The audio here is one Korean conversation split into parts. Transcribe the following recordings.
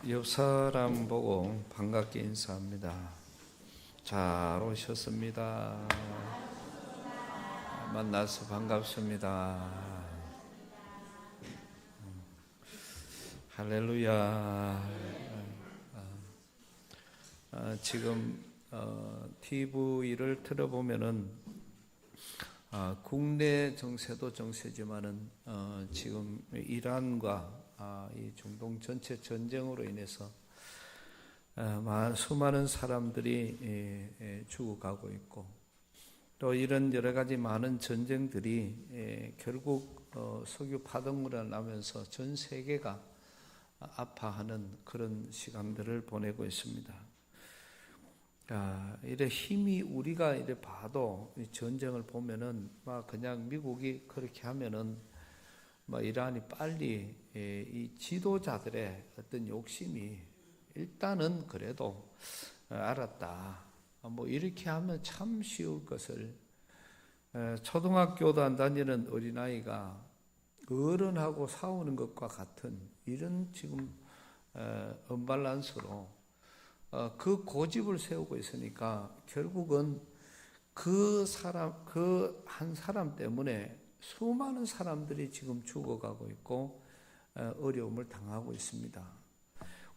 옆 사람 보고 반갑게 인사합니다. 잘 오셨습니다. 만나서 반갑습니다. 할렐루야. 지금 TV를 틀어보면은 국내 정세도 정세지만은 지금 이란과 이 중동 전체 전쟁으로 인해서 수많은 사람들이 죽어가고 있고, 또 이런 여러 가지 많은 전쟁들이 결국 석유 파동으로 나면서 전 세계가 아파하는 그런 시간들을 보내고 있습니다. 이래 힘이 우리가 이래 봐도 이 전쟁을 보면은 막 그냥 미국이 그렇게 하면은 이란이 빨리 이 지도자들의 어떤 욕심이 일단은 그래도 알았다. 이렇게 하면 참 쉬울 것을 초등학교도 안 다니는 어린아이가 어른하고 싸우는 것과 같은 이런 지금 언밸런스로 그 고집을 세우고 있으니까 결국은 그 한 사람 때문에 수많은 사람들이 지금 죽어가고 있고 어려움을 당하고 있습니다.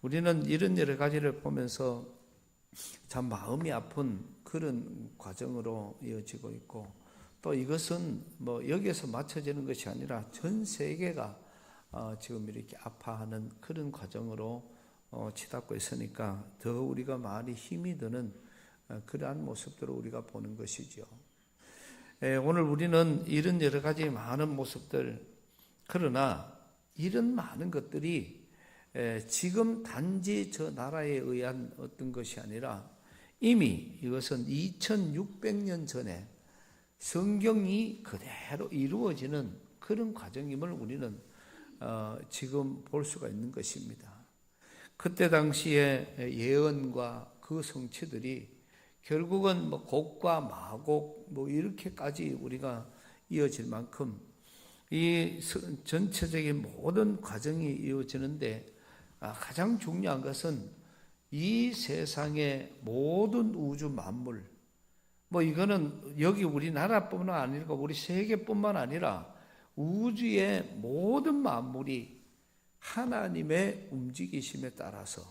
우리는 이런 여러 가지를 보면서 참 마음이 아픈 그런 과정으로 이어지고 있고, 또 이것은 여기에서 맞춰지는 것이 아니라 전 세계가 지금 이렇게 아파하는 그런 과정으로 치닫고 있으니까 더 우리가 많이 힘이 드는 그러한 모습들을 우리가 보는 것이죠. 오늘 우리는 이런 여러 가지 많은 모습들, 그러나 이런 많은 것들이 지금 단지 저 나라에 의한 어떤 것이 아니라 이미 이것은 2600년 전에 성경이 그대로 이루어지는 그런 과정임을 우리는 지금 볼 수가 있는 것입니다. 그때 당시에 예언과 그 성취들이 결국은 곡과 마곡 이렇게까지 우리가 이어질 만큼 이 전체적인 모든 과정이 이어지는데, 가장 중요한 것은 이 세상의 모든 우주 만물, 이거는 여기 우리나라뿐만 아니라 우리 세계뿐만 아니라 우주의 모든 만물이 하나님의 움직이심에 따라서,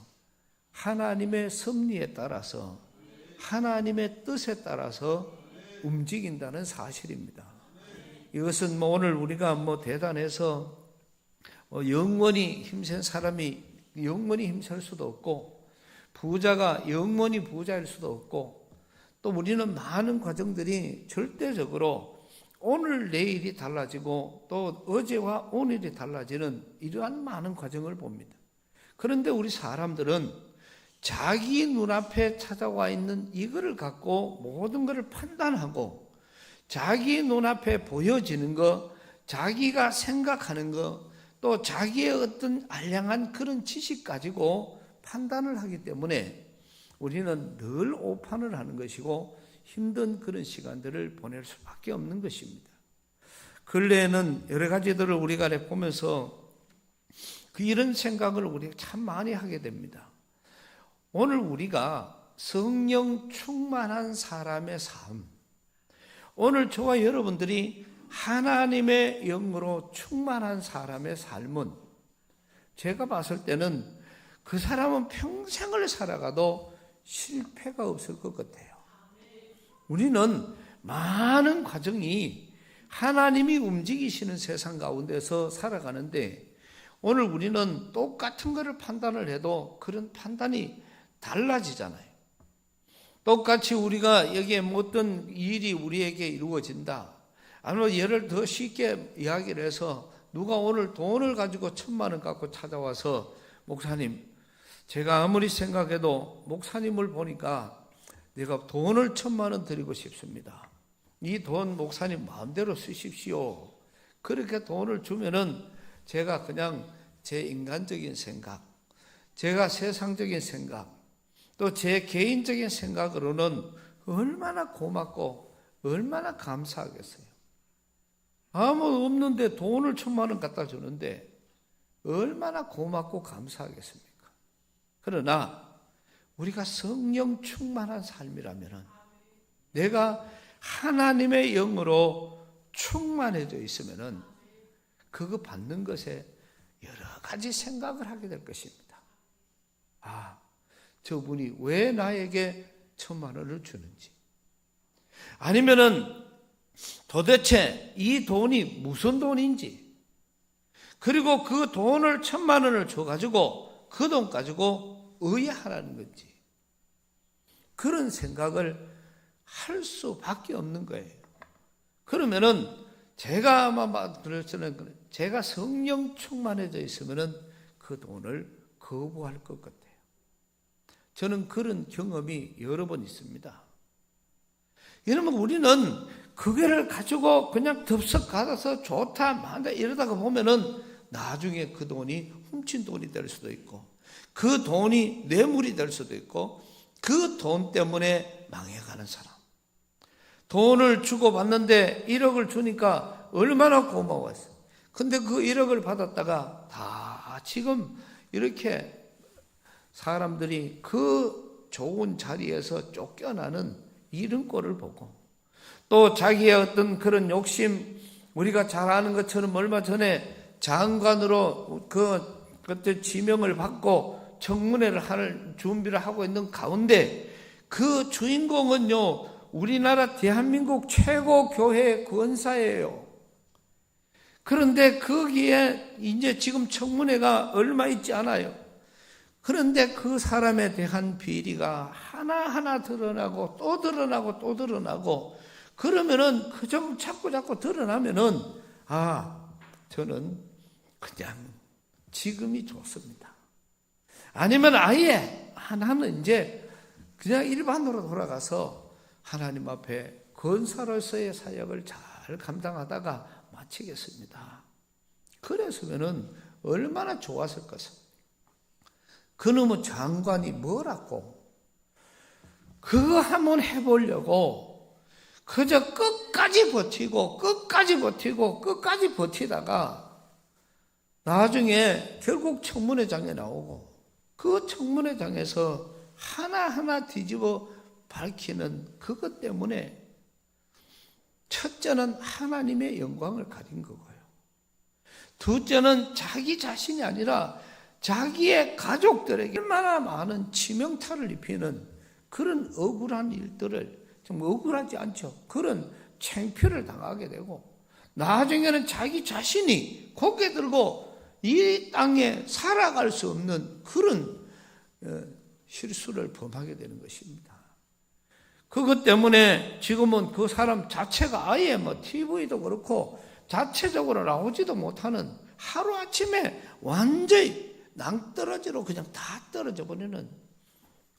하나님의 섭리에 따라서, 하나님의 뜻에 따라서 움직인다는 사실입니다. 이것은 오늘 우리가 대단해서 영원히 힘센 사람이 영원히 힘쓸 수도 없고, 부자가 영원히 부자일 수도 없고, 또 우리는 많은 과정들이 절대적으로 오늘 내일이 달라지고 또 어제와 오늘이 달라지는 이러한 많은 과정을 봅니다. 그런데 우리 사람들은 자기 눈앞에 찾아와 있는 이거를 갖고 모든 것을 판단하고, 자기 눈앞에 보여지는 것, 자기가 생각하는 것, 또 자기의 어떤 알량한 그런 지식 가지고 판단을 하기 때문에 우리는 늘 오판을 하는 것이고 힘든 그런 시간들을 보낼 수밖에 없는 것입니다. 근래에는 여러 가지들을 우리가 보면서 이런 생각을 우리가 참 많이 하게 됩니다. 오늘 우리가 성령 충만한 사람의 삶, 오늘 저와 여러분들이 하나님의 영으로 충만한 사람의 삶은, 제가 봤을 때는 그 사람은 평생을 살아가도 실패가 없을 것 같아요. 우리는 많은 과정이 하나님이 움직이시는 세상 가운데서 살아가는데, 오늘 우리는 똑같은 것을 판단을 해도 그런 판단이 달라지잖아요. 똑같이 우리가 여기에 어떤 일이 우리에게 이루어진다, 아니면 예를 더 쉽게 이야기를 해서 누가 오늘 돈을 가지고 1000만 원 갖고 찾아와서, 목사님, 제가 아무리 생각해도 목사님을 보니까 내가 돈을 1000만 원 드리고 싶습니다. 이 돈 목사님 마음대로 쓰십시오. 그렇게 돈을 주면은 제가 그냥 제 인간적인 생각, 제가 세상적인 생각, 또 제 개인적인 생각으로는 얼마나 고맙고 얼마나 감사하겠어요. 아무 없는데 돈을 1000만 원 갖다 주는데 얼마나 고맙고 감사하겠습니까? 그러나 우리가 성령 충만한 삶이라면, 내가 하나님의 영으로 충만해져 있으면 그거 받는 것에 여러 가지 생각을 하게 될 것입니다. 아, 저분이 왜 나에게 1,000만 원을 주는지, 아니면은 도대체 이 돈이 무슨 돈인지, 그리고 그 돈을 1,000만 원을 줘가지고 그 돈 가지고 의하라는 건지, 그런 생각을 할 수밖에 없는 거예요. 그러면은 제가 아마 들었을 제가 성령 충만해져 있으면은 그 돈을 거부할 것 같아요. 저는 그런 경험이 여러 번 있습니다. 여러분, 우리는 그거를 가지고 그냥 덥석 가서 좋다 많다 이러다가 보면은 나중에 그 돈이 훔친 돈이 될 수도 있고, 그 돈이 뇌물이 될 수도 있고, 그 돈 때문에 망해가는 사람. 돈을 주고 받는데 1억을 주니까 얼마나 고마웠어. 근데 그 1억을 받았다가 다 지금 이렇게 사람들이 그 좋은 자리에서 쫓겨나는 이런 꼴을 보고, 또 자기의 어떤 그런 욕심, 우리가 잘 아는 것처럼 얼마 전에 장관으로 그때 지명을 받고 청문회를 할 준비를 하고 있는 가운데 그 주인공은요, 우리나라 대한민국 최고 교회 권사예요. 그런데 거기에 이제 지금 청문회가 얼마 있지 않아요. 그런데 그 사람에 대한 비리가 하나하나 드러나고 또 드러나고 또 드러나고, 그러면은 그저 자꾸 드러나면은 저는 그냥 지금이 좋습니다. 아니면 아예 나는 이제 그냥 일반으로 돌아가서 하나님 앞에 권사로서의 사역을 잘 감당하다가 마치겠습니다. 그랬으면은 얼마나 좋았을 것입니다. 그놈의 장관이 뭐라고 그거 한번 해보려고 그저 끝까지 버티다가 나중에 결국 청문회장에 나오고, 그 청문회장에서 하나하나 뒤집어 밝히는 그것 때문에 첫째는 하나님의 영광을 가린 거고요. 둘째는 자기 자신이 아니라 자기의 가족들에게 얼마나 많은 치명타를 입히는 그런 억울한 일들을, 좀 억울하지 않죠? 그런 창피를 당하게 되고, 나중에는 자기 자신이 고개 들고 이 땅에 살아갈 수 없는 그런 실수를 범하게 되는 것입니다. 그것 때문에 지금은 그 사람 자체가 아예 TV도 그렇고 자체적으로 나오지도 못하는, 하루아침에 완전히 낭떠러지로 그냥 다 떨어져 버리는,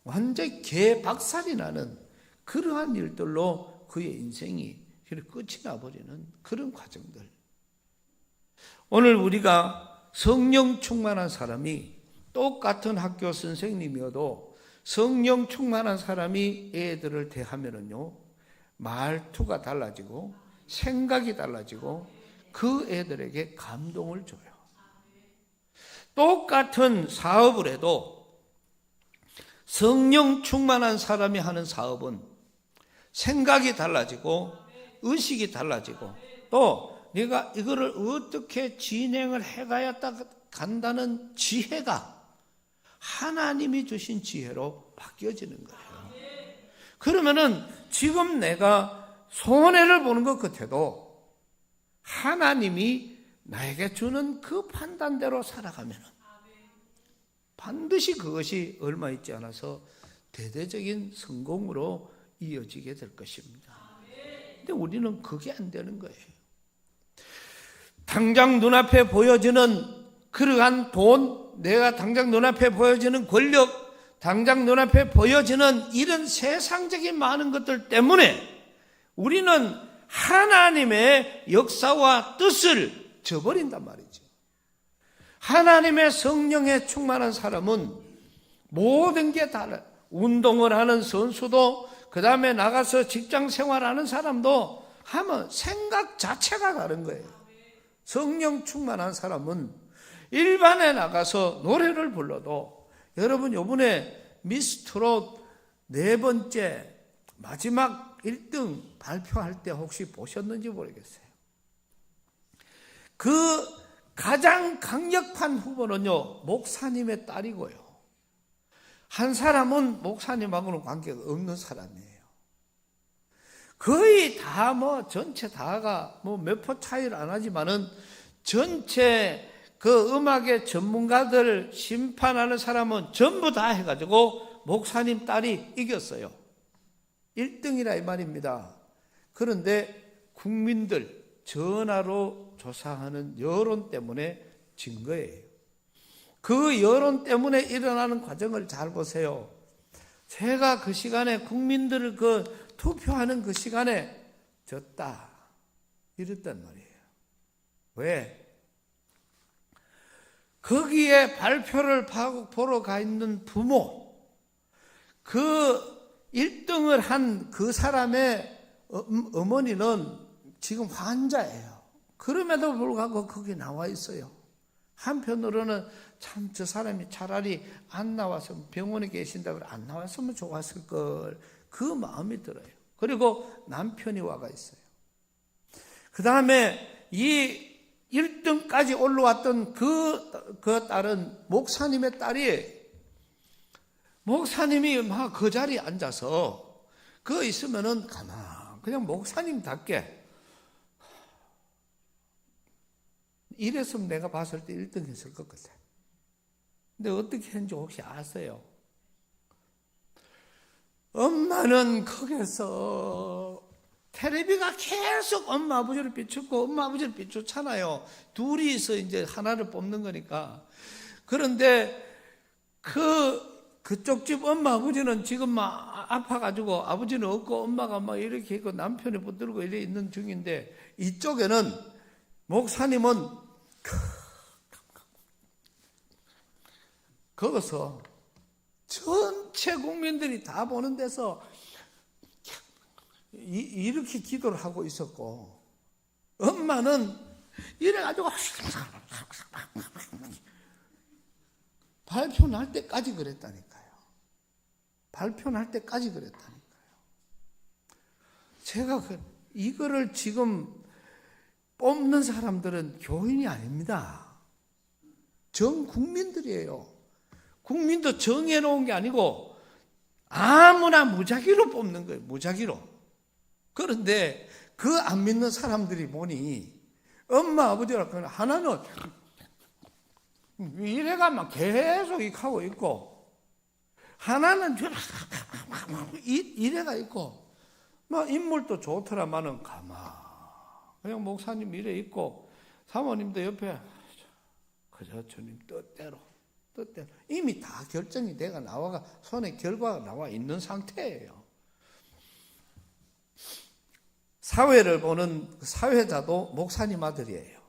완전히 개박살이 나는 그러한 일들로 그의 인생이 끝이 나버리는 그런 과정들. 오늘 우리가 성령 충만한 사람이 똑같은 학교 선생님이어도 성령 충만한 사람이 애들을 대하면은요, 말투가 달라지고 생각이 달라지고 그 애들에게 감동을 줘요. 똑같은 사업을 해도 성령 충만한 사람이 하는 사업은 생각이 달라지고 의식이 달라지고, 또 내가 이거를 어떻게 진행을 해가야 간다는 지혜가 하나님이 주신 지혜로 바뀌어지는 거예요. 그러면은 지금 내가 손해를 보는 것 같아도 하나님이 나에게 주는 그 판단대로 살아가면 반드시 그것이 얼마 있지 않아서 대대적인 성공으로 이어지게 될 것입니다. 근데 우리는 그게 안 되는 거예요. 당장 눈앞에 보여지는 그러한 돈, 내가 당장 눈앞에 보여지는 권력, 당장 눈앞에 보여지는 이런 세상적인 많은 것들 때문에 우리는 하나님의 역사와 뜻을 저버린단 말이죠. 하나님의 성령에 충만한 사람은 모든 게 달라요. 운동을 하는 선수도, 그 다음에 나가서 직장 생활하는 사람도 하면 생각 자체가 다른 거예요. 성령 충만한 사람은 일반에 나가서 노래를 불러도 여러분 요번에 미스트롯 4번째 마지막 1등 발표할 때 혹시 보셨는지 모르겠어요. 그 가장 강력한 후보는요, 목사님의 딸이고요. 한 사람은 목사님하고는 관계가 없는 사람이에요. 거의 다 전체 다가 몇 표 차이를 안 하지만은 전체 그 음악의 전문가들 심판하는 사람은 전부 다 해가지고 목사님 딸이 이겼어요. 1등이라 이 말입니다. 그런데 국민들 전화로 조사하는 여론 때문에 진 거예요. 그 여론 때문에 일어나는 과정을 잘 보세요. 제가 그 시간에 국민들을 투표하는 그 시간에 졌다 이랬단 말이에요. 왜? 거기에 발표를 보러 가 있는 부모, 그 1등을 한 그 사람의 어머니는 지금 환자예요. 그럼에도 불구하고 거기 나와 있어요. 한편으로는 참 저 사람이 차라리 안 나와서 병원에 계신다고 안 나왔으면 좋았을 걸, 그 마음이 들어요. 그리고 남편이 와가 있어요. 그 다음에 이 1등까지 올라왔던 그 딸은 목사님의 딸이, 목사님이 막 그 자리에 앉아서 그 있으면은 그냥 목사님답게, 이랬으면 내가 봤을 때 1등 했을 것 같아. 근데 어떻게 했는지 혹시 아세요? 엄마는 거기서 텔레비가 계속 엄마 아버지를 비추고 엄마 아버지를 비추잖아요. 둘이서 이제 하나를 뽑는 거니까. 그런데 그쪽 집 엄마 아버지는 지금 막 아파가지고 아버지는 없고 엄마가 막 이렇게 있고 남편이 붙들고 이래 있는 중인데, 이쪽에는 목사님은 거기서 전체 국민들이 다 보는 데서 이렇게 기도를 하고 있었고, 엄마는 이래가지고 발표 날 때까지 그랬다니까요. 발표 날 때까지 그랬다니까요. 제가 이거를 지금 뽑는 사람들은 교인이 아닙니다. 전 국민들이에요. 국민도 정해놓은 게 아니고 아무나 무작위로 뽑는 거예요. 무작위로. 그런데 그 안 믿는 사람들이 보니 엄마 아버지라고 하나는 이래가 막 계속 하고 있고, 하나는 이래가 있고, 막 인물도 좋더라마는 그냥 목사님 이래 있고, 사모님도 옆에 그저 주님 뜻대로 이미 다 결정이 돼가 나와가 손에 결과가 나와 있는 상태예요. 사회를 보는 사회자도 목사님 아들이에요.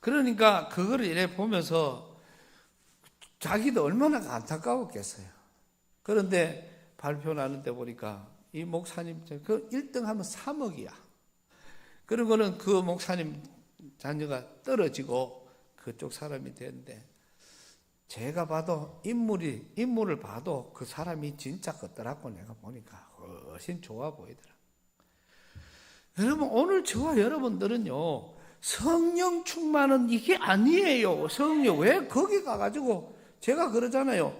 그러니까 그거를 이래 보면서 자기도 얼마나 안타까웠겠어요. 그런데 발표 나는데 보니까 이 목사님 그 1등 하면 3억이야. 그리고는 그 목사님 자녀가 떨어지고 그쪽 사람이 되는데, 제가 봐도 인물을 봐도 그 사람이 진짜 같더라고. 내가 보니까 훨씬 좋아 보이더라. 여러분, 오늘 저와 여러분들은요, 성령 충만은 이게 아니에요. 성령 왜 거기 가가지고, 제가 그러잖아요.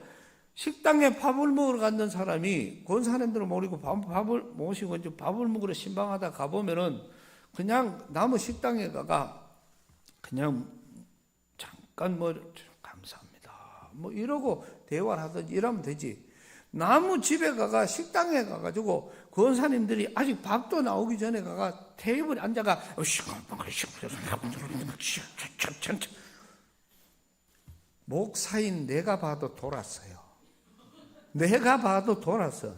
식당에 밥을 먹으러 갔는 사람이 권사님들을 모시고 밥을 모시고 이제 밥을 먹으러 신방하다 가보면은 그냥 남의 식당에 가가 그냥 잠깐 감사합니다 이러고 대화를 하든지 이러면 되지. 남의 집에 가가 식당에 가가지고 권사님들이 아직 밥도 나오기 전에 가가 테이블에 앉아가 목사인 내가 봐도 돌았어요. 내가 봐도 돌았어.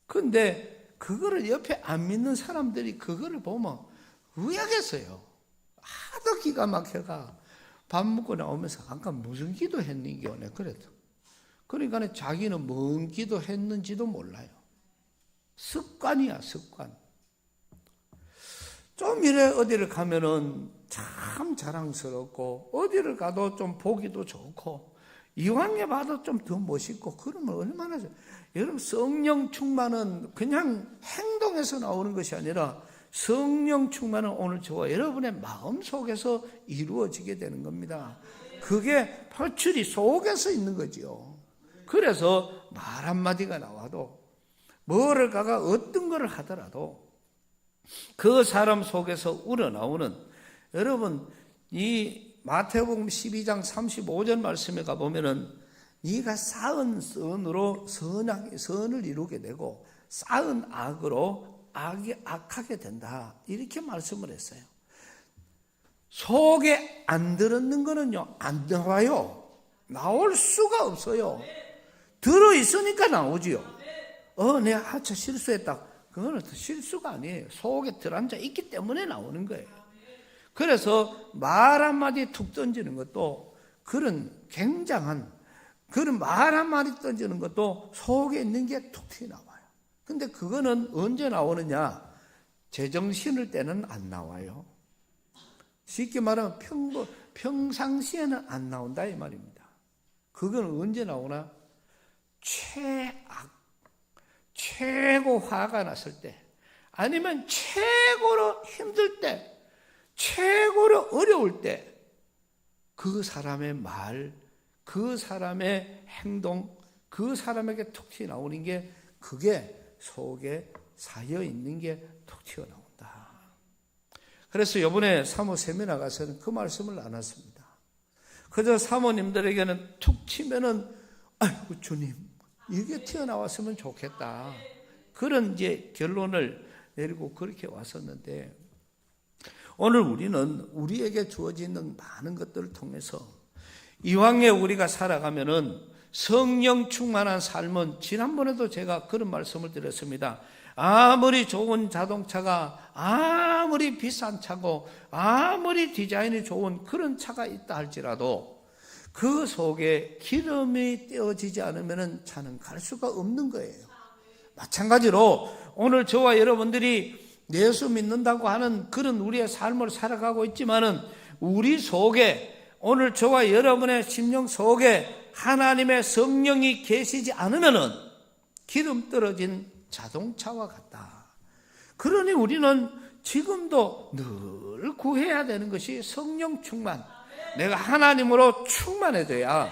근데 그거를 옆에 안 믿는 사람들이 그거를 보면 의아겠어요. 하도 기가 막혀가 밥 먹고 나오면서 아까 무슨 기도 했는겨 내 그래도. 그러니까 자기는 뭔 기도 했는지도 몰라요. 습관이야, 습관. 좀 이래 어디를 가면은 참 자랑스럽고 어디를 가도 좀 보기도 좋고 이왕에 봐도 좀 더 멋있고 그러면 얼마나 여러분 성령 충만은 그냥 행동에서 나오는 것이 아니라 성령 충만은 오늘 저와 여러분의 마음 속에서 이루어지게 되는 겁니다. 그게 표출이 속에서 있는 거지요. 그래서 말 한마디가 나와도 뭐를 가가 어떤 것을 하더라도 그 사람 속에서 우러나오는, 여러분 이 마태복음 12장 35절 말씀에 가보면은 네가 쌓은 선으로 선을 이루게 되고 쌓은 악으로 악이 악하게 된다, 이렇게 말씀을 했어요. 속에 안 들었는 거는요 안 나와요. 나올 수가 없어요. 들어있으니까 나오지요. 내가 저 실수했다, 그거는 실수가 아니에요. 속에 들어앉아 있기 때문에 나오는 거예요. 그래서 말 한마디 툭 던지는 것도, 그런 굉장한 그런 말 한마디 던지는 것도 속에 있는 게 툭 튀어나와요. 근데 그거는 언제 나오느냐? 제정신일 때는 안 나와요. 쉽게 말하면 평상시에는 안 나온다 이 말입니다. 그건 언제 나오나? 최고 화가 났을 때, 아니면 최고로 힘들 때, 최고로 어려울 때, 그 사람의 말, 그 사람의 행동, 그 사람에게 툭 튀어나오는 게, 그게 속에 쌓여있는 게 툭 튀어나온다. 그래서 이번에 사모 세미나 가서는 그 말씀을 나눴습니다. 그저 사모님들에게는 툭 치면은 아이고 주님 이게 튀어나왔으면 좋겠다, 그런 이제 결론을 내리고 그렇게 왔었는데, 오늘 우리는 우리에게 주어지는 많은 것들을 통해서 이왕에 우리가 살아가면은 성령 충만한 삶은, 지난번에도 제가 그런 말씀을 드렸습니다. 아무리 좋은 자동차가, 아무리 비싼 차고, 아무리 디자인이 좋은 그런 차가 있다 할지라도 그 속에 기름이 떼어지지 않으면 차는 갈 수가 없는 거예요. 마찬가지로 오늘 저와 여러분들이 예수 믿는다고 하는 그런 우리의 삶을 살아가고 있지만은, 우리 속에, 오늘 저와 여러분의 심령 속에 하나님의 성령이 계시지 않으면은 기름 떨어진 자동차와 같다. 그러니 우리는 지금도 늘 구해야 되는 것이 성령 충만. 내가 하나님으로 충만해져야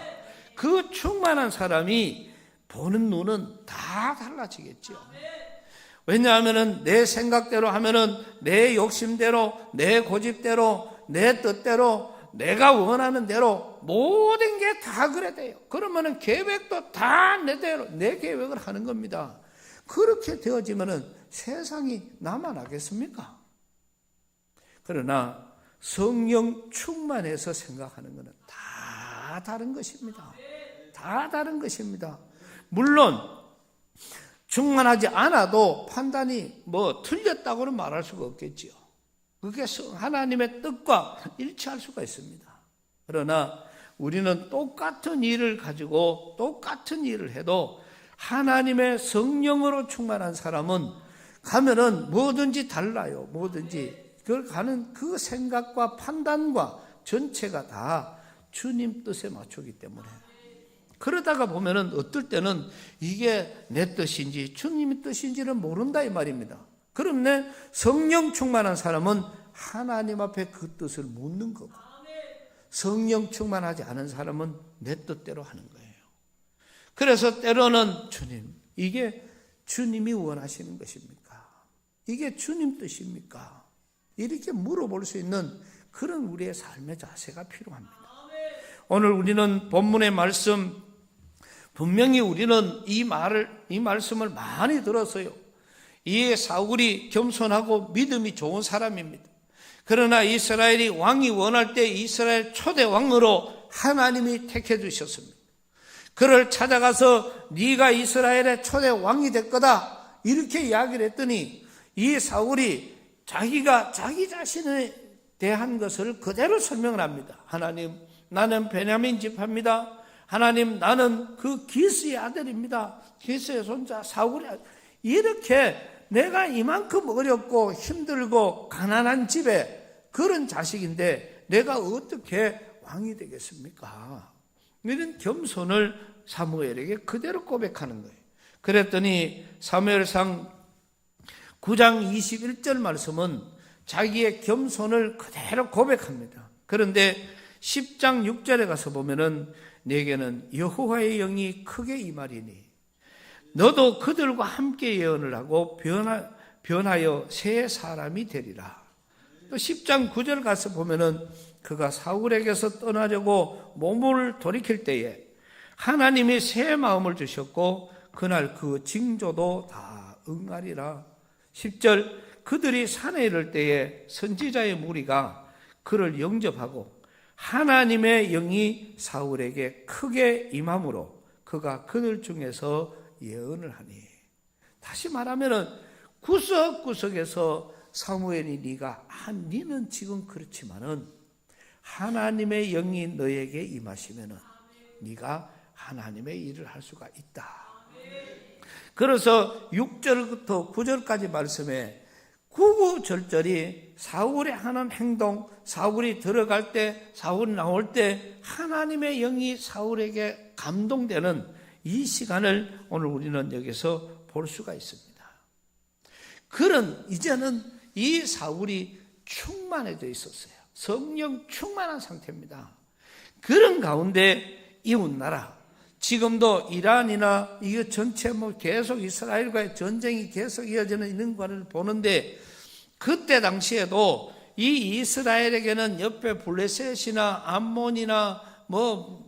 그 충만한 사람이 보는 눈은 다 달라지겠죠. 왜냐하면은 내 생각대로 하면은, 내 욕심대로, 내 고집대로, 내 뜻대로, 내가 원하는 대로 모든 게 다 그래 돼요. 그러면은 계획도 다 내대로, 내 계획을 하는 겁니다. 그렇게 되어지면은 세상이 나만 하겠습니까? 그러나 성령 충만해서 생각하는 것은 다 다른 것입니다. 다 다른 것입니다. 물론 충만하지 않아도 판단이 틀렸다고는 말할 수가 없겠지요. 그게 하나님의 뜻과 일치할 수가 있습니다. 그러나 우리는 똑같은 일을 가지고 똑같은 일을 해도 하나님의 성령으로 충만한 사람은 가면은 뭐든지 달라요. 뭐든지 그걸 가는 그 생각과 판단과 전체가 다 주님 뜻에 맞추기 때문에, 그러다가 보면은 어떨 때는 이게 내 뜻인지 주님의 뜻인지는 모른다 이 말입니다. 그럼 성령 충만한 사람은 하나님 앞에 그 뜻을 묻는 거고, 성령 충만하지 않은 사람은 내 뜻대로 하는 거예요. 그래서 때로는 주님, 이게 주님이 원하시는 것입니까? 이게 주님 뜻입니까? 이렇게 물어볼 수 있는 그런 우리의 삶의 자세가 필요합니다. 오늘 우리는 본문의 말씀, 분명히 우리는 이 말씀을 많이 들었어요. 이 사울이 겸손하고 믿음이 좋은 사람입니다. 그러나 이스라엘이 왕이 원할 때 이스라엘 초대 왕으로 하나님이 택해 주셨습니다. 그를 찾아가서 네가 이스라엘의 초대 왕이 될 거다 이렇게 이야기를 했더니, 이 사울이 자기가 자기 자신에 대한 것을 그대로 설명을 합니다. 하나님, 나는 베냐민 지파입니다. 하나님, 나는 그 기스의 아들입니다. 기스의 손자 사울이, 이렇게 내가 이만큼 어렵고 힘들고 가난한 집에 그런 자식인데 내가 어떻게 왕이 되겠습니까? 이런 겸손을 사무엘에게 그대로 고백하는 거예요. 그랬더니 사무엘상 9장 21절 말씀은 자기의 겸손을 그대로 고백합니다. 그런데 10장 6절에 가서 보면은 내게는 여호와의 영이 크게 임하리니 너도 그들과 함께 예언을 하고 변하여 새 사람이 되리라. 또 10장 9절 가서 보면은 그가 사울에게서 떠나려고 몸을 돌이킬 때에 하나님이 새 마음을 주셨고 그날 그 징조도 다 응하리라. 10절 그들이 산에 이를 때에 선지자의 무리가 그를 영접하고 하나님의 영이 사울에게 크게 임함으로 그가 그들 중에서 예언을 하니. 다시 말하면은 구석구석에서 사무엘이 니는 지금 그렇지만은 하나님의 영이 너에게 임하시면은 네가 하나님의 일을 할 수가 있다. 그래서 6절부터 9절까지 말씀에 구구절절이 사울이 하는 행동, 사울이 들어갈 때, 사울이 나올 때 하나님의 영이 사울에게 감동되는 이 시간을 오늘 우리는 여기서 볼 수가 있습니다. 이제는 이 사울이 충만해져 있었어요. 성령 충만한 상태입니다. 그런 가운데 이웃나라, 지금도 이란이나 이게 전체 계속 이스라엘과의 전쟁이 계속 이어지는 있는 것을 보는데 그때 당시에도 이 이스라엘에게는 옆에 블레셋이나 암몬이나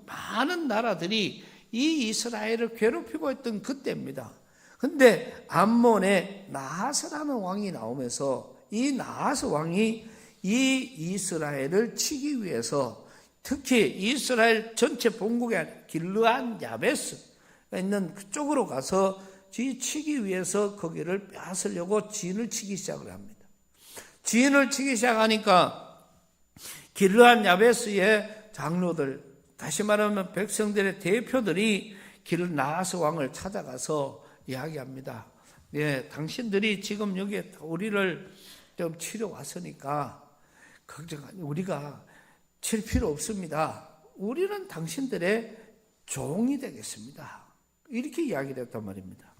많은 나라들이 이 이스라엘을 괴롭히고 있던 그때입니다. 근데 암몬에 나하스라는 왕이 나오면서 이 나하스 왕이 이 이스라엘을 치기 위해서 특히 이스라엘 전체 본국에 길르안 야베스가 있는 그쪽으로 가서 치기 위해서 거기를 빼앗으려고 진을 치기 시작을 합니다. 진을 치기 시작하니까 길르안 야베스의 장로들, 다시 말하면 백성들의 대표들이 나하스 왕을 찾아가서 이야기합니다. 예, 당신들이 지금 여기에 우리를 좀 치러 왔으니까 우리가 칠 필요 없습니다. 우리는 당신들의 종이 되겠습니다. 이렇게 이야기를 했단 말입니다.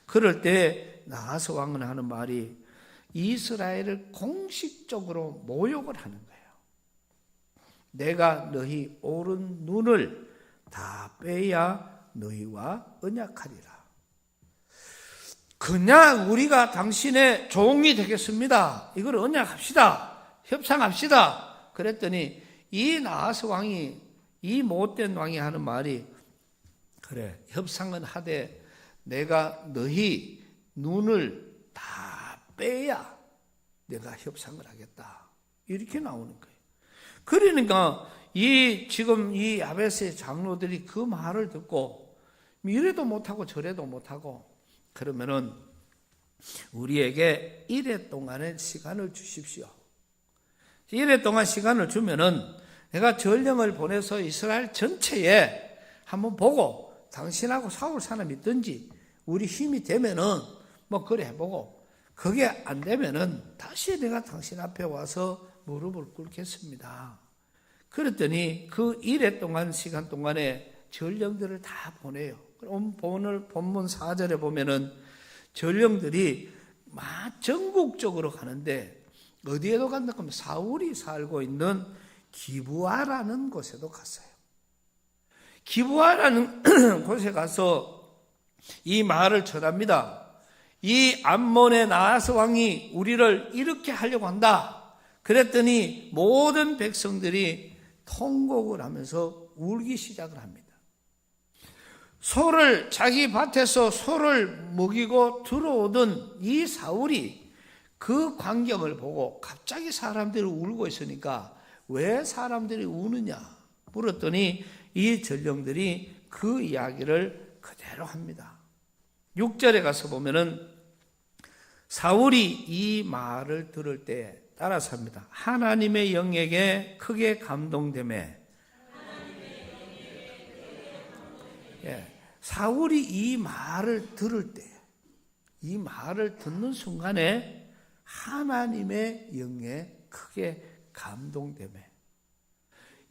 그럴 때 나하스 왕은 하는 말이 이스라엘을 공식적으로 모욕을 하는 거예요. 내가 너희 오른 눈을 다 빼야 너희와 언약하리라. 그냥 우리가 당신의 종이 되겠습니다. 이걸 언약합시다. 협상합시다. 그랬더니 이 나하스 왕이, 이 못된 왕이 하는 말이 그래, 협상은 하되 내가 너희 눈을 다 빼야 내가 협상을 하겠다. 이렇게 나오는 거예요. 그러니까 지금 이 야베스의 장로들이 그 말을 듣고 이래도 못하고 저래도 못하고 그러면은 우리에게 1회 동안의 시간을 주십시오. 1회 동안 시간을 주면은 내가 전령을 보내서 이스라엘 전체에 한번 보고 당신하고 싸울 사람이 있든지 우리 힘이 되면은 그래 해보고 그게 안 되면은 다시 내가 당신 앞에 와서 무릎을 꿇겠습니다. 그랬더니 그 1회 동안 시간 동안에 전령들을 다 보내요. 오늘 본문 4절에 보면은 전령들이 전국적으로 가는데 어디에도 간다 하면 사울이 살고 있는 기브아라는 곳에도 갔어요. 기브아라는 곳에 가서 이 말을 전합니다. 이 암몬의 나하스 왕이 우리를 이렇게 하려고 한다. 그랬더니 모든 백성들이 통곡을 하면서 울기 시작을 합니다. 자기 밭에서 소를 먹이고 들어오던 이 사울이 그 광경을 보고 갑자기 사람들이 울고 있으니까 왜 사람들이 우느냐 물었더니 이 전령들이 그 이야기를 그대로 합니다. 6절에 가서 보면은 사울이 이 말을 들을 때 따라서 합니다. 하나님의 영에게 크게 감동되매. 사울이 이 말을 들을 때, 이 말을 듣는 순간에 하나님의 영에 크게 감동되매.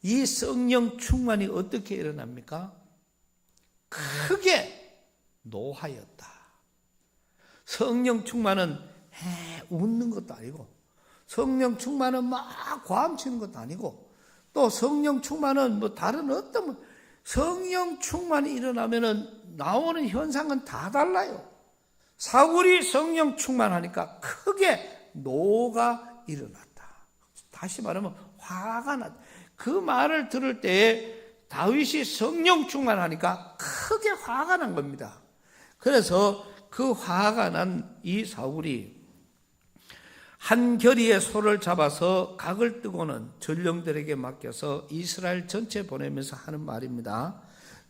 이 성령 충만이 어떻게 일어납니까? 크게 노하였다. 성령 충만은 웃는 것도 아니고, 성령 충만은 막 고함치는 것도 아니고, 또 성령 충만은 뭐 다른 어떤 성령 충만이 일어나면은 나오는 현상은 다 달라요. 사울이 성령 충만하니까 크게 노가 일어났다. 다시 말하면 화가 났다. 그 말을 들을 때에 다윗이 성령 충만하니까 크게 화가 난 겁니다. 그래서 그 화가 난 이 사울이 한 결의의 소를 잡아서 각을 뜨고는 전령들에게 맡겨서 이스라엘 전체 보내면서 하는 말입니다.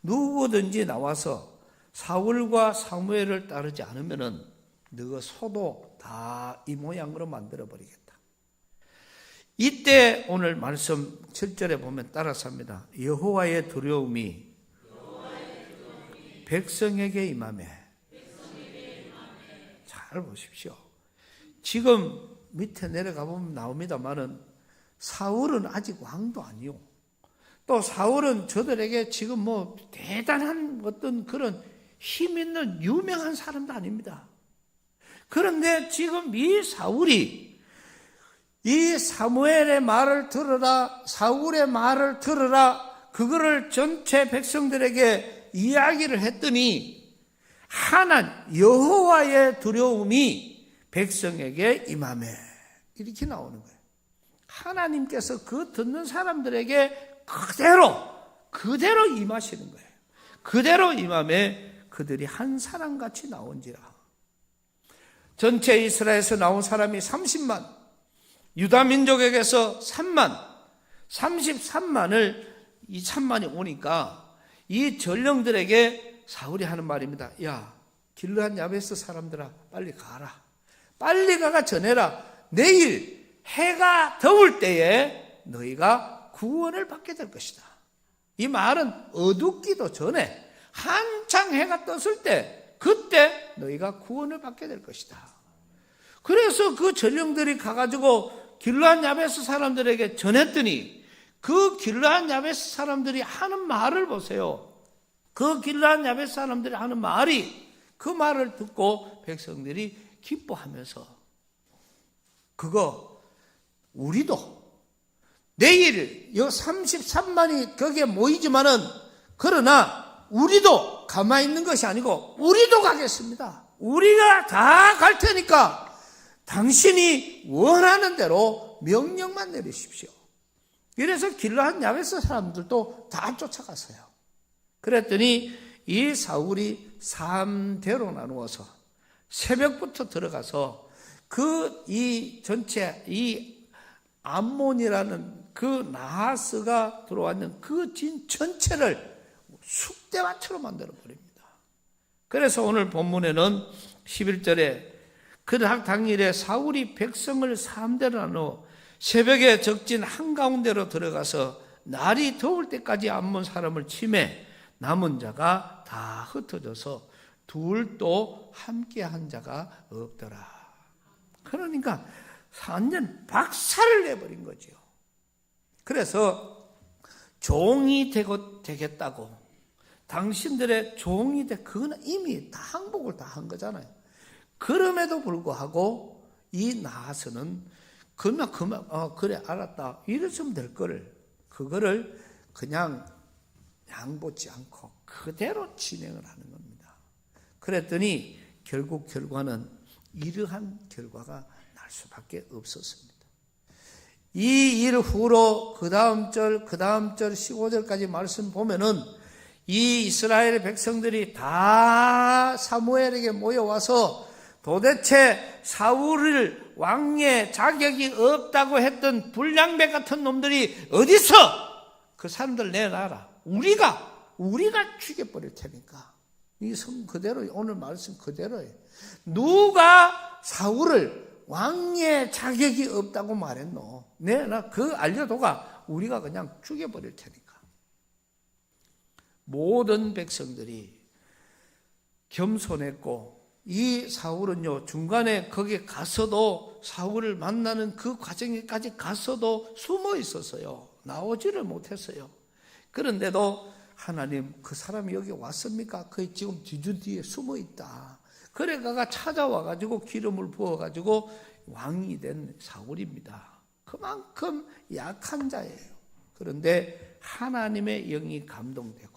누구든지 나와서 사울과 사무엘을 따르지 않으면은 너희 소도 다 이 모양으로 만들어 버리겠다. 이때 오늘 말씀 7절에 보면 따라서 합니다. 여호와의 두려움이 백성에게 임하매. 잘 보십시오. 지금 밑에 내려가 보면 나옵니다만은 사울은 아직 왕도 아니요. 또 사울은 저들에게 지금 뭐 대단한 어떤 그런 힘 있는 유명한 사람도 아닙니다. 그런데 지금 이 사울이 이 사무엘의 말을 들으라, 사울의 말을 들으라, 그거를 전체 백성들에게 이야기를 했더니 여호와의 두려움이 백성에게 임하매, 이렇게 나오는 거예요. 하나님께서 그 듣는 사람들에게 그대로 임하시는 거예요. 그대로 임하매 그들이 한 사람같이 나온지라. 전체 이스라엘에서 나온 사람이 30만, 유다 민족에게서 3만, 33만을 이 3만이 오니까 이 전령들에게 사울이 하는 말입니다. 야, 길르앗 야베스 사람들아, 빨리 가라. 빨리 가가 전해라. 내일 해가 더울 때에 너희가 구원을 받게 될 것이다. 이 말은 어둡기도 전에 한창 해가 떴을 때, 그때 너희가 구원을 받게 될 것이다. 그래서 그 전령들이 가가지고 길르앗 야베스 사람들에게 전했더니 그 길르앗 야베스 사람들이 하는 말을 보세요. 그 길르앗 야베스 사람들이 하는 말이, 그 말을 듣고 백성들이 기뻐하면서 우리도 내일 33만이 거기에 모이지만은, 그러나 우리도 가만히 있는 것이 아니고 우리도 가겠습니다. 우리가 다 갈 테니까 당신이 원하는 대로 명령만 내리십시오. 이래서 길르앗 야베스 사람들도 다 쫓아갔어요. 그랬더니 이 사울이 3대로 나누어서 새벽부터 들어가서 이 전체 이 암몬이라는 그 나하스가 들어왔는 그 진 전체를 쑥대밭으로 만들어 버립니다. 그래서 오늘 본문에는 11절에 그 당일에 사울이 백성을 3대로 나누어 새벽에 적진 한가운데로 들어가서 날이 더울 때까지 암몬 사람을 치매 남은 자가 다 흩어져서 둘도 함께 한 자가 없더라. 그러니까 완전 박살을 내버린 거죠. 그래서 종이 되겠다고, 당신들의 종이 그거는 이미 다 항복을 다 한 거잖아요. 그럼에도 불구하고 이 나하스는 그래 알았다 이랬으면 될 거를, 그거를 그냥 양보치 않고 그대로 진행을 하는 겁니다. 그랬더니 결국 결과는 이러한 결과가 날 수밖에 없었습니다. 이 일 후로 그 다음 절 15절까지 말씀 보면은 이 이스라엘 백성들이 다 사무엘에게 모여와서 도대체 사울을 왕의 자격이 없다고 했던 불량배 같은 놈들이 어디서 그 사람들 내놔라. 우리가 죽여버릴 테니까. 이 성 그대로, 오늘 말씀 그대로예요. 누가 사울을 왕의 자격이 없다고 말했노? 내놔. 그 알려도가 우리가 그냥 죽여버릴 테니까. 모든 백성들이 겸손했고, 이 사울은요, 중간에 거기 가서도, 사울을 만나는 그 과정에까지 가서도 숨어 있었어요. 나오지를 못했어요. 그런데도 하나님, 그 사람이 여기 왔습니까? 그게 지금 뒤주 뒤에 숨어 있다. 그래 가가 찾아와가지고 기름을 부어가지고 왕이 된 사울입니다. 그만큼 약한 자예요. 그런데 하나님의 영이 감동되고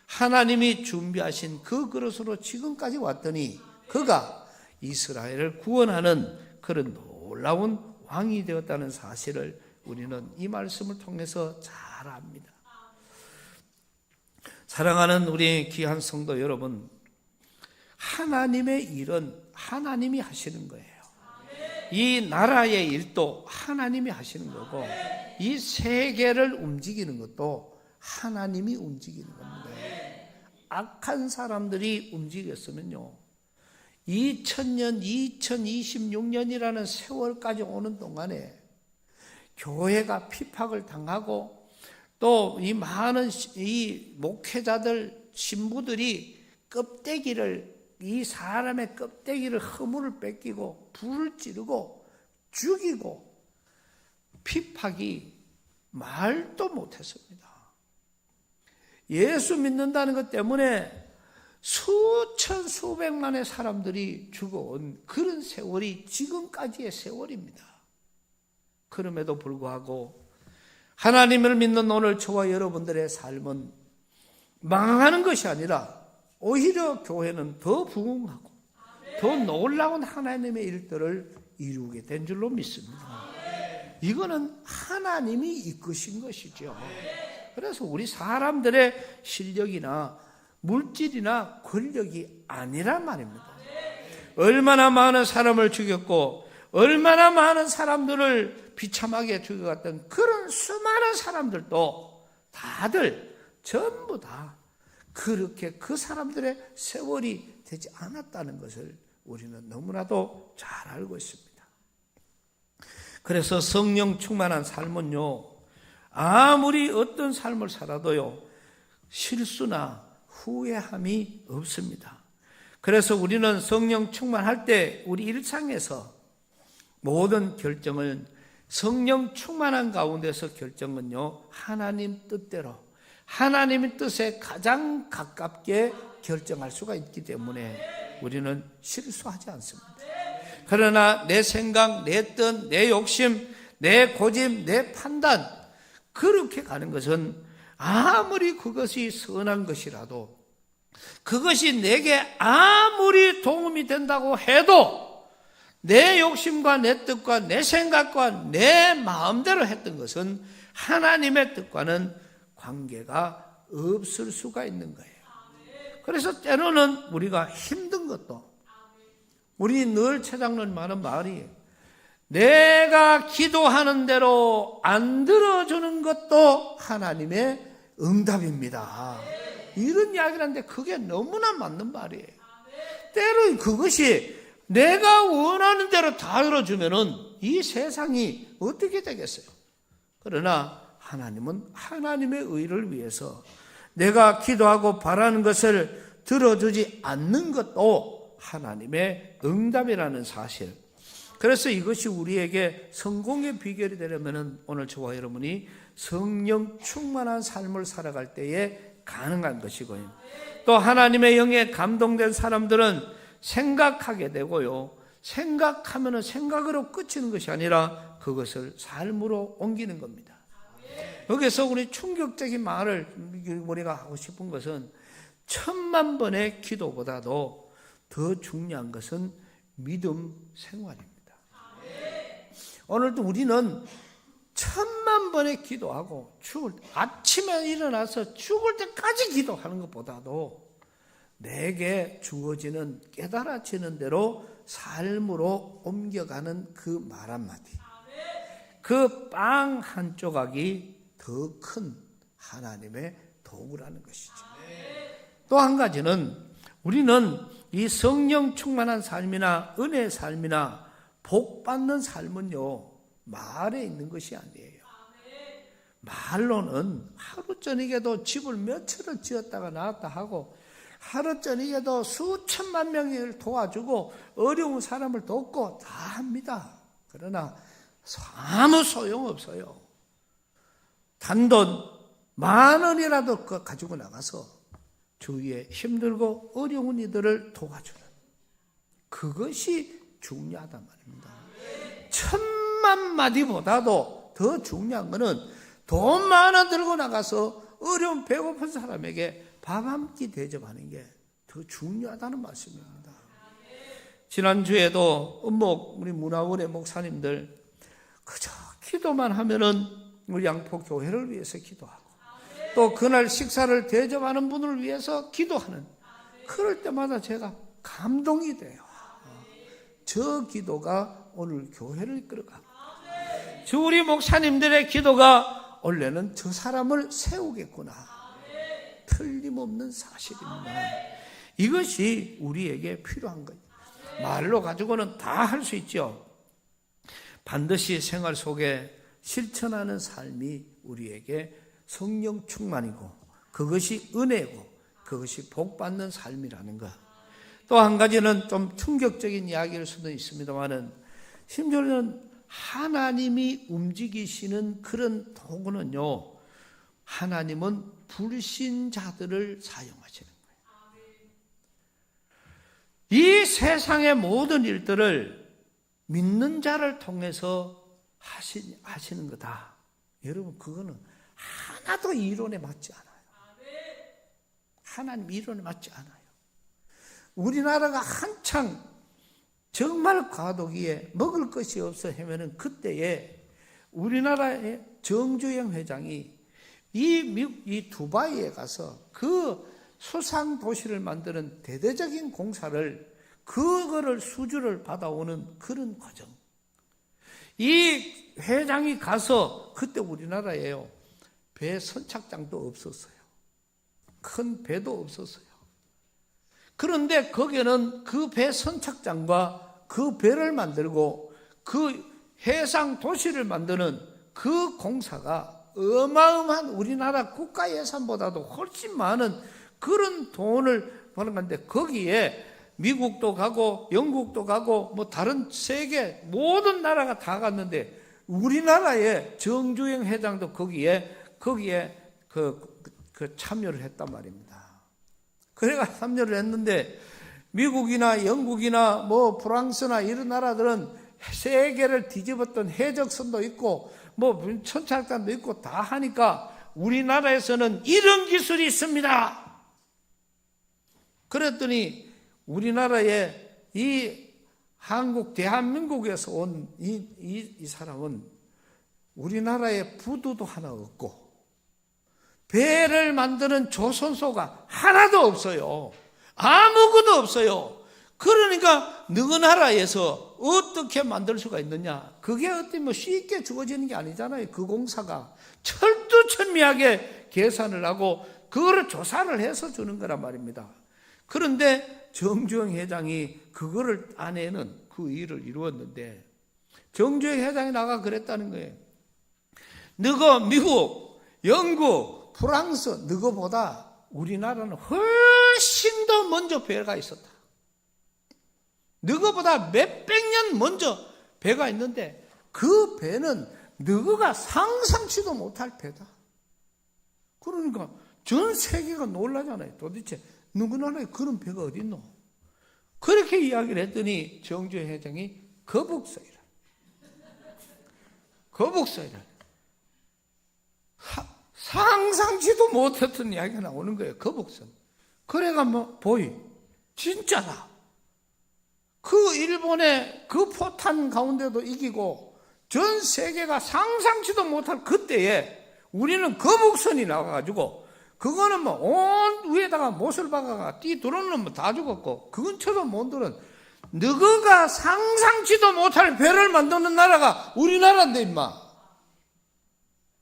하나님이 준비하신 그 그릇으로 지금까지 왔더니 그가 이스라엘을 구원하는 그런 놀라운 왕이 되었다는 사실을 우리는 이 말씀을 통해서 잘 압니다. 사랑하는 우리 귀한 성도 여러분, 하나님의 일은 하나님이 하시는 거예요. 이 나라의 일도 하나님이 하시는 거고, 이 세계를 움직이는 것도 하나님이 움직이는 겁니다. 악한 사람들이 움직였으면요, 2000년, 2026년이라는 세월까지 오는 동안에 교회가 핍박을 당하고 또 이 많은 이 목회자들, 신부들이 이 사람의 껍데기를 허물을 뺏기고 불을 지르고 죽이고 핍박이 말도 못했습니다. 예수 믿는다는 것 때문에 수천 수백만의 사람들이 죽어온 그런 세월이 지금까지의 세월입니다. 그럼에도 불구하고 하나님을 믿는 오늘 저와 여러분들의 삶은 망하는 것이 아니라 오히려 교회는 더 부흥하고 더 놀라운 하나님의 일들을 이루게 된 줄로 믿습니다. 이거는 하나님이 이끄신 것이죠. 그래서 우리 사람들의 실력이나 물질이나 권력이 아니란 말입니다. 얼마나 많은 사람을 죽였고 얼마나 많은 사람들을 비참하게 죽여갔던 그런 수많은 사람들도 다들 전부 다 그렇게 그 사람들의 세월이 되지 않았다는 것을 우리는 너무나도 잘 알고 있습니다. 그래서 성령 충만한 삶은요, 아무리 어떤 삶을 살아도요, 실수나 후회함이 없습니다. 그래서 우리는 성령 충만할 때 우리 일상에서 모든 결정을 성령 충만한 가운데서 결정은요, 하나님 뜻대로 하나님의 뜻에 가장 가깝게 결정할 수가 있기 때문에 우리는 실수하지 않습니다. 그러나 내 생각, 내 뜻, 내 욕심, 내 고집, 내 판단, 그렇게 가는 것은 아무리 그것이 선한 것이라도, 그것이 내게 아무리 도움이 된다고 해도 내 욕심과 내 뜻과 내 생각과 내 마음대로 했던 것은 하나님의 뜻과는 관계가 없을 수가 있는 거예요. 그래서 때로는 우리가 힘든 것도, 우리 늘 최장로님 하는 말이, 내가 기도하는 대로 안 들어주는 것도 하나님의 응답입니다. 이런 이야기를 하는데 그게 너무나 맞는 말이에요. 때로 그것이 내가 원하는 대로 다 들어주면은 이 세상이 어떻게 되겠어요? 그러나 하나님은 하나님의 의를 위해서 내가 기도하고 바라는 것을 들어주지 않는 것도 하나님의 응답이라는 사실. 그래서 이것이 우리에게 성공의 비결이 되려면 오늘 저와 여러분이 성령 충만한 삶을 살아갈 때에 가능한 것이고요. 또 하나님의 영에 감동된 사람들은 생각하게 되고요. 생각하면 생각으로 끝이는 것이 아니라 그것을 삶으로 옮기는 겁니다. 여기서 우리 충격적인 말을 우리가 하고 싶은 것은 1000만 번의 기도보다도 더 중요한 것은 믿음 생활입니다. 오늘도 우리는 1000만 번의 기도하고 아침에 일어나서 죽을 때까지 기도하는 것보다도 내게 주어지는 깨달아지는 대로 삶으로 옮겨가는 그 말 한마디, 그 빵 한 조각이 더 큰 하나님의 도구라는 것이죠. 또 한 가지는 우리는 이 성령 충만한 삶이나 은혜의 삶이나 복 받는 삶은요, 말에 있는 것이 아니에요. 말로는 하루 저녁에도 집을 며칠을 지었다가 나왔다 하고 하루 저녁에도 수천만 명을 도와주고 어려운 사람을 돕고 다 합니다. 그러나 아무 소용없어요. 단돈 10,000원이라도 가지고 나가서 주위에 힘들고 어려운 이들을 도와주는, 그것이 중요하단 말입니다. 10,000마디보다도 더 중요한 것은 돈 많아 들고 나가서 어려운 배고픈 사람에게 밥 한 끼 대접하는 게 더 중요하다는 말씀입니다. 지난주에도 우리 문화원의 목사님들 그저 기도만 하면은 우리 양포 교회를 위해서 기도하고, 또 그날 식사를 대접하는 분을 위해서 기도하는, 그럴 때마다 제가 감동이 돼요. 저 기도가 오늘 교회를 이끌어가고, 우리 목사님들의 기도가 원래는 저 사람을 세우겠구나. 틀림없는 사실입니다. 이것이 우리에게 필요한 거예요. 말로 가지고는 다 할 수 있죠. 반드시 생활 속에 실천하는 삶이 우리에게 성령 충만이고, 그것이 은혜고, 그것이 복받는 삶이라는 것. 또 한 가지는 좀 충격적인 이야기일 수도 있습니다만은, 심지어는 하나님이 움직이시는 그런 도구는요, 하나님은 불신자들을 사용하시는 거예요. 이 세상의 모든 일들을 믿는 자를 통해서 하시는 거다. 여러분, 그거는 하나도 이론에 맞지 않아요. 하나님 이론에 맞지 않아요. 우리나라가 한창 정말 과도기에 먹을 것이 없어 하면은, 그때에 우리나라의 정주영 회장이 이 두바이에 가서 그 수상 도시를 만드는 대대적인 공사를, 그거를 수주를 받아오는 그런 과정. 이 회장이 가서, 그때 우리나라에요, 배 선착장도 없었어요. 큰 배도 없었어요. 그런데 거기는 그 배 선착장과 그 배를 만들고 그 해상 도시를 만드는 그 공사가 어마어마한, 우리나라 국가 예산보다도 훨씬 많은 그런 돈을 버는 건데, 거기에 미국도 가고 영국도 가고 뭐 다른 세계 모든 나라가 다 갔는데, 우리나라의 정주영 회장도 거기에 참여를 했단 말입니다. 그래가 참여를 했는데, 미국이나 영국이나 뭐 프랑스나 이런 나라들은 세계를 뒤집었던 해적선도 있고 뭐 천착장도 있고 다 하니까, 우리나라에서는 이런 기술이 있습니다. 그랬더니 우리나라에 이 한국 대한민국에서 온 이 사람은 우리나라에 부두도 하나 없고 배를 만드는 조선소가 하나도 없어요. 아무것도 없어요. 그러니까 너희 나라에서 어떻게 만들 수가 있느냐? 그게 어떻게 뭐 쉽게 주어지는 게 아니잖아요. 그 공사가 철두철미하게 계산을 하고 그거를 조사를 해서 주는 거란 말입니다. 그런데 정주영 회장이 그거를 아내는 그 일을 이루었는데, 정주영 회장이 나가 그랬다는 거예요. 너가 미국, 영국, 프랑스 너거보다 우리나라는 훨씬 더 먼저 배가 있었다. 너거보다 몇백 년 먼저 배가 있는데, 그 배는 너가 상상치도 못할 배다. 그러니까 전 세계가 놀라잖아요. 도대체 누구 나라에 그런 배가 어디 있노? 그렇게 이야기를 했더니 정주영 회장이 거북서이라. 상상치도 못했던 이야기가 나오는 거예요. 거북선. 그래가 뭐 보이 진짜다. 그 일본의 그 포탄 가운데도 이기고 전 세계가 상상치도 못할 그때에 우리는 거북선이 나와가지고, 그거는 뭐 온 위에다가 못을 박아가 뛰들어오는 뭐 다 죽었고, 그건 쳐도 못 들은, 너가 상상치도 못할 배를 만드는 나라가 우리나라인데 임마.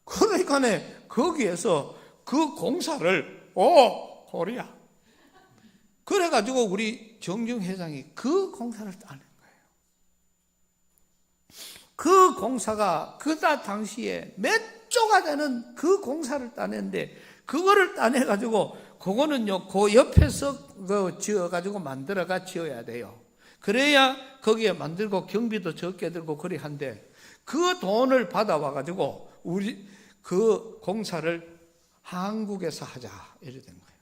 그러니까네 거기에서 그 공사를 코리아. 그래가지고 우리 정주영 회장이 그 공사를 따낸 거예요. 그 공사가 그다 당시에 몇 조가 되는 그 공사를 따냈는데, 그거를 따내가지고 그거는요 그 옆에서 지어가지고 만들어가 지어야 돼요. 그래야 거기에 만들고 경비도 적게 들고 그리 한데, 그 돈을 받아와가지고 우리 그 공사를 한국에서 하자 이래 된 거예요.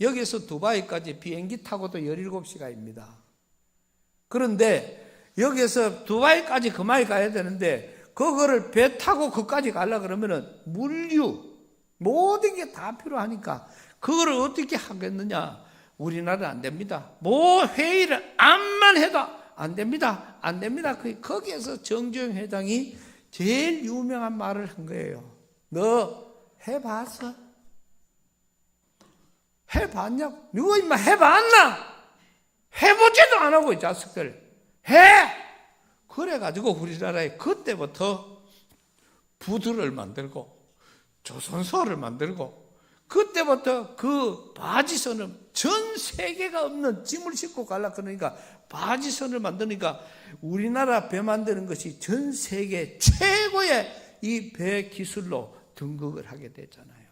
여기서 두바이까지 비행기 타고도 17시간입니다. 그런데 여기서 두바이까지 그만이 가야 되는데 그거를 배 타고 거기까지 가려고 그러면은 물류 모든 게 다 필요하니까 그거를 어떻게 하겠느냐. 우리나라는 안 됩니다. 뭐 회의를 암만 해도 안 됩니다. 안 됩니다. 거기에서 정주영 회장이 제일 유명한 말을 한 거예요. 너 해봤어? 해봤냐고? 누가 임마 해봤나? 해보지도 안 하고 이 자식들 해! 그래가지고 우리나라에 그때부터 부두를 만들고 조선소를 만들고 그때부터 그 바지선을 전 세계가 없는 짐을 싣고 가려고 그러니까 바지선을 만드니까 우리나라 배 만드는 것이 전 세계 최고의 이 배 기술로 등극을 하게 됐잖아요.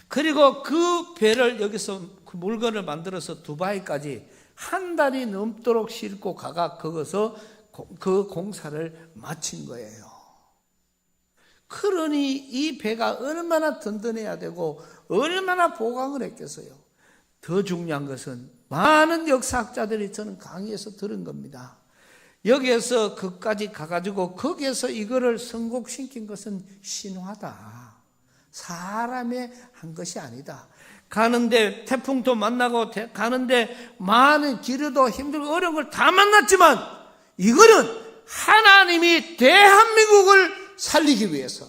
그리고 그 배를 여기서 그 물건을 만들어서 두바이까지 한 달이 넘도록 싣고 가가 거기서 그 공사를 마친 거예요. 그러니 이 배가 얼마나 든든해야 되고 얼마나 보강을 했겠어요. 더 중요한 것은 많은 역사학자들이 저는 강의에서 들은 겁니다. 여기에서 그까지 가가지고 거기에서 이거를 성공시킨 것은 신화다. 사람의 한 것이 아니다. 가는데 태풍도 만나고 가는데 많은 길어도 힘들고 어려운 걸 다 만났지만 이거는 하나님이 대한민국을 살리기 위해서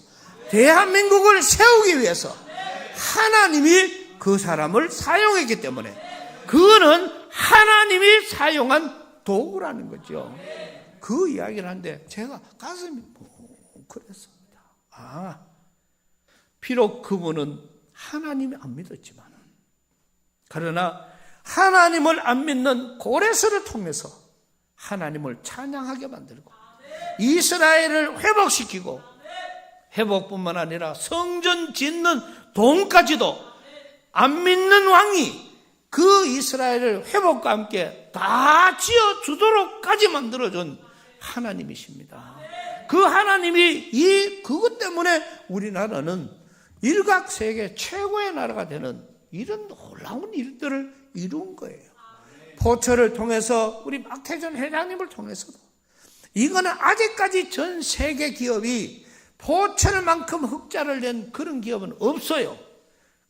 대한민국을 세우기 위해서 하나님이 그 사람을 사용했기 때문에 그거는 하나님이 사용한 도구라는 거죠. 그 이야기를 하는데 제가 가슴이 뭉클했습니다. 비록 그분은 하나님이 안 믿었지만 그러나 하나님을 안 믿는 고레스를 통해서 하나님을 찬양하게 만들고 이스라엘을 회복시키고 회복뿐만 아니라 성전 짓는 돈까지도 안 믿는 왕이 그 이스라엘을 회복과 함께 다 지어주도록까지 만들어준 하나님이십니다. 그 하나님이 그것 때문에 우리나라는 일각세계 최고의 나라가 되는 이런 놀라운 일들을 이룬 거예요. 포철을 통해서 우리 박태전 회장님을 통해서도 이거는 아직까지 전 세계 기업이 포철만큼 흑자를 낸 그런 기업은 없어요.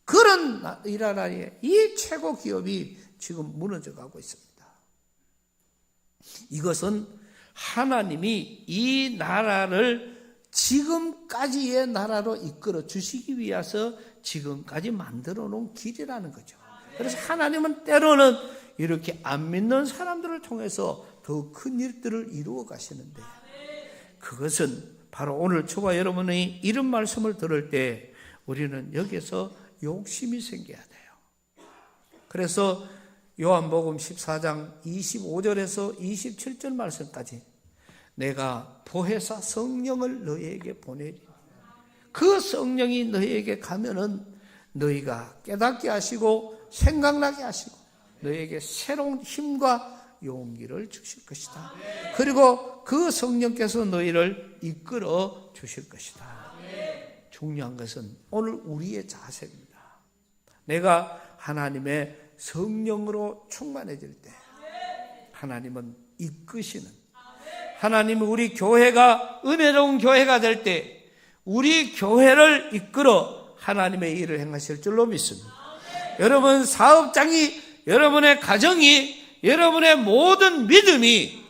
그런 이 나라의 이 최고 기업이 지금 무너져 가고 있습니다. 이것은 하나님이 이 나라를 지금까지의 나라로 이끌어 주시기 위해서 지금까지 만들어 놓은 길이라는 거죠. 그래서 하나님은 때로는 이렇게 안 믿는 사람들을 통해서 더 큰 일들을 이루어 가시는데 그것은 바로 오늘 저와 여러분이 이런 말씀을 들을 때 우리는 여기서 욕심이 생겨야 돼요. 그래서 요한복음 14장 25절에서 27절 말씀까지 내가 보혜사 성령을 너희에게 보내리. 그 성령이 너희에게 가면은 너희가 깨닫게 하시고 생각나게 하시고 너희에게 새로운 힘과 용기를 주실 것이다. 그리고 그 성령께서 너희를 이끌어 주실 것이다. 중요한 것은 오늘 우리의 자세입니다. 내가 하나님의 성령으로 충만해질 때 하나님은 이끄시는 하나님은 우리 교회가 은혜로운 교회가 될 때 우리 교회를 이끌어 하나님의 일을 행하실 줄로 믿습니다. 여러분 사업장이 여러분의 가정이 여러분의 모든 믿음이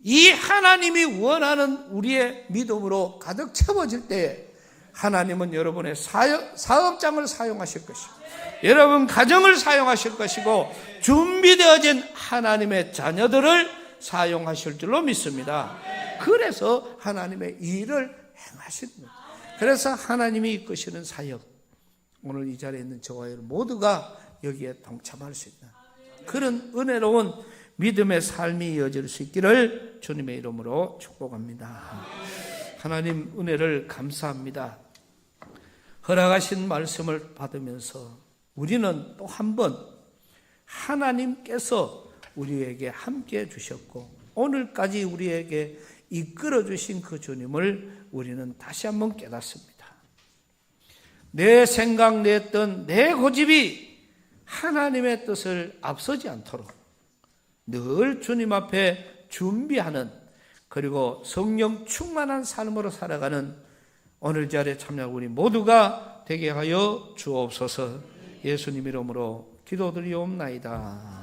이 하나님이 원하는 우리의 믿음으로 가득 채워질 때 하나님은 여러분의 사업장을 사용하실 것이고 여러분 가정을 사용하실 것이고 준비되어진 하나님의 자녀들을 사용하실 줄로 믿습니다. 그래서 하나님의 일을 행하십니다. 그래서 하나님이 이끄시는 사역 오늘 이 자리에 있는 저와 여러분 모두가 여기에 동참할 수 있는 그런 은혜로운 믿음의 삶이 이어질 수 있기를 주님의 이름으로 축복합니다. 하나님 은혜를 감사합니다. 허락하신 말씀을 받으면서 우리는 또 한 번 하나님께서 우리에게 함께해 주셨고 오늘까지 우리에게 이끌어 주신 그 주님을 우리는 다시 한번 깨닫습니다. 내 생각, 내 뜻, 내 고집이 하나님의 뜻을 앞서지 않도록 늘 주님 앞에 준비하는, 그리고 성령 충만한 삶으로 살아가는 오늘 자리에 참여하고 우리 모두가 되게 하여 주옵소서. 예수님 이름으로 기도드리옵나이다.